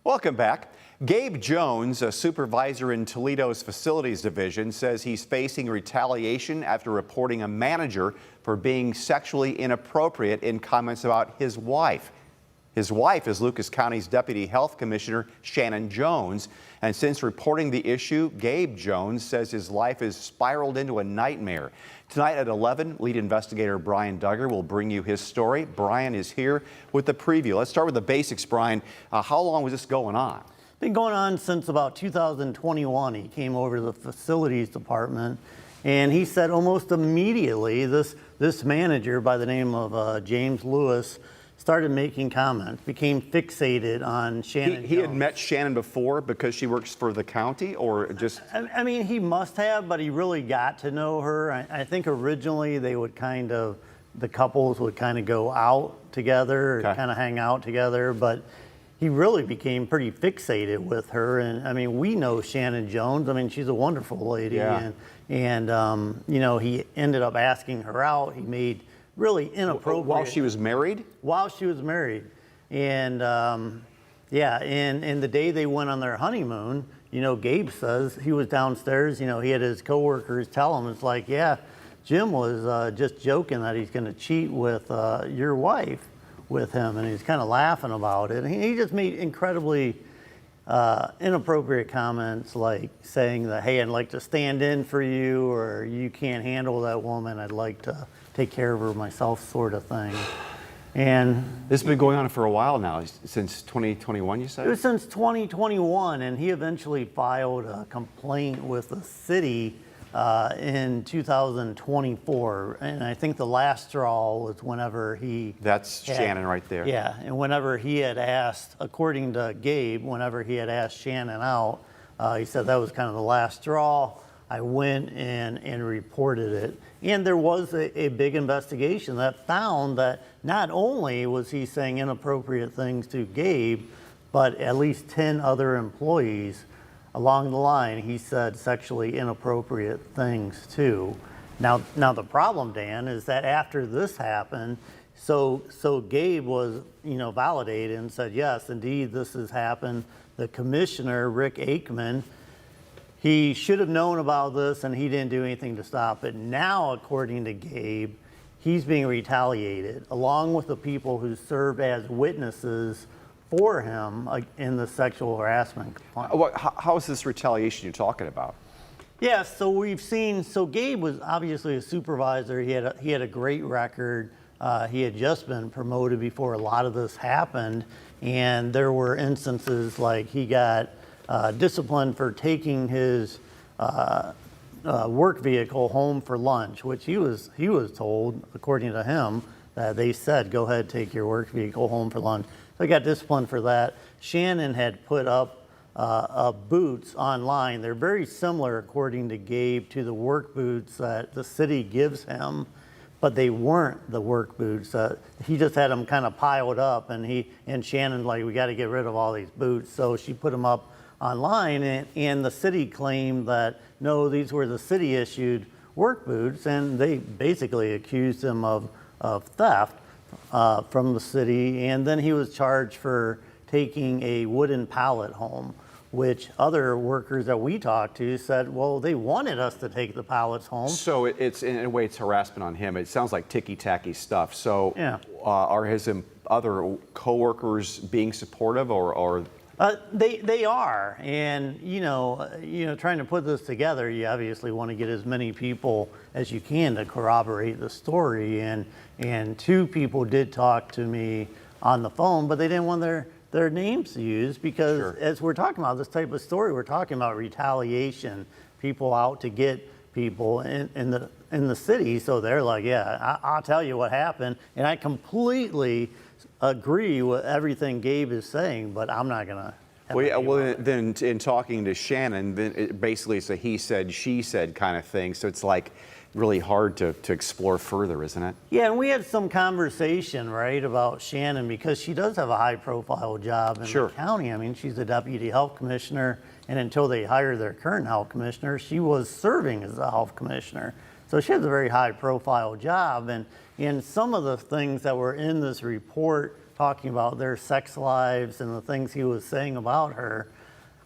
Welcome back. Gabe Jones, a supervisor in Toledo's facilities division, says he's facing retaliation after reporting a manager for being sexually inappropriate in comments about his wife. His wife is Lucas County's Deputy Health Commissioner, Shannon Jones. And since reporting the issue, Gabe Jones says his life has spiraled into a nightmare. Tonight at 11, lead investigator Brian Duggar will bring you his story. Brian is here with the preview. Let's start with the basics, Brian. How long was this going on? Been going on since about 2021. He came over to the facilities department, and he said almost immediately this manager by the name of James Lewis started making comments, became fixated on Shannon. He had met Shannon before because she works for the county, or just? I mean, he must have, but he really got to know her. I think originally they would the couples would kind of go out together, Okay. kind of hang out together, but he really became pretty fixated with her. And I mean, we know Shannon Jones. I mean, she's a wonderful lady. Yeah. And you know, he ended up asking her out. He made really inappropriate. While she was married? While she was married. And yeah, and the day they went on their honeymoon, you know, Gabe says he was downstairs, you know, he had his coworkers tell him, it's like, yeah, Jim was just joking that he's going to cheat with your wife with him, and he's kind of laughing about it. And he just made incredibly inappropriate comments, like saying that, hey, I'd like to stand in for you, or you can't handle that woman, I'd like to take care of her myself, sort of thing. And this has been going on for a while now, since 2021, you said? It was since 2021, and he eventually filed a complaint with the city in 2024. And I think the last straw was whenever he... That's Shannon right there. Yeah, and whenever he had asked, according to Gabe, whenever he had asked Shannon out, he said that was kind of the last straw. I went and reported it. And there was a big investigation that found that not only was he saying inappropriate things to Gabe, but at least 10 other employees along the line, he said sexually inappropriate things too. Now the problem, Dan, is that after this happened, so Gabe was, you know, validated and said, yes, indeed, this has happened. The commissioner, Rick Aikman, he should have known about this, and he didn't do anything to stop it. Now, according to Gabe, he's being retaliated, along with the people who served as witnesses for him in the sexual harassment complaint. How is this retaliation you're talking about? Yeah, so we've seen, so Gabe was obviously a supervisor. He had a great record. He had just been promoted before a lot of this happened, and there were instances like he got disciplined for taking his work vehicle home for lunch, which he was told, according to him, that they said, go ahead, take your work vehicle home for lunch. So he got disciplined for that. Shannon had put up boots online. They're very similar, according to Gabe, to the work boots that the city gives him, but they weren't the work boots. He just had them kind of piled up, and Shannon's like, we got to get rid of all these boots. So she put them up online, and the city claimed that, no, these were the city issued work boots, and they basically accused him of theft from the city. And then he was charged for taking a wooden pallet home, which other workers that we talked to said, well, they wanted us to take the pallets home. So it's, in a way, it's harassment on him. It sounds like ticky-tacky stuff. So yeah. Are his other coworkers being supportive, or they are, and you know, trying to put this together, you obviously want to get as many people as you can to corroborate the story. And two people did talk to me on the phone, but they didn't want their names used because, sure, as we're talking about this type of story, we're talking about retaliation, people out to get people in the city. So they're like, yeah, I'll tell you what happened, and I completely agree with everything Gabe is saying, but I'm not gonna. Well, yeah, well, then in talking to Shannon, then basically it's a he said, she said kind of thing. So it's like really hard to explore further, isn't it? Yeah, and we had some conversation, right, about Shannon, because she does have a high-profile job in the county. I mean, she's the deputy health commissioner, and until they hired their current health commissioner, she was serving as the health commissioner. So she has a very high-profile job, and some of the things that were in this report talking about their sex lives and the things he was saying about her,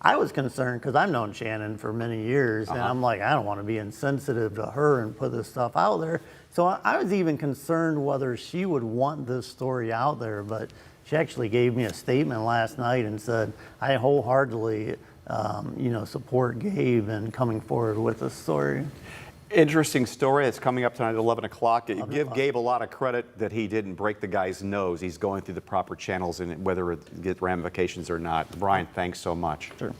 I was concerned because I've known Shannon for many years, and I'm like, I don't want to be insensitive to her and put this stuff out there. So I was even concerned whether she would want this story out there, but she actually gave me a statement last night and said, I wholeheartedly support Gabe in coming forward with this story. Interesting story. It's coming up tonight at 11 o'clock. Give Gabe a lot of credit that he didn't break the guy's nose. He's going through the proper channels, and whether it get ramifications or not. Brian, thanks so much. Sure.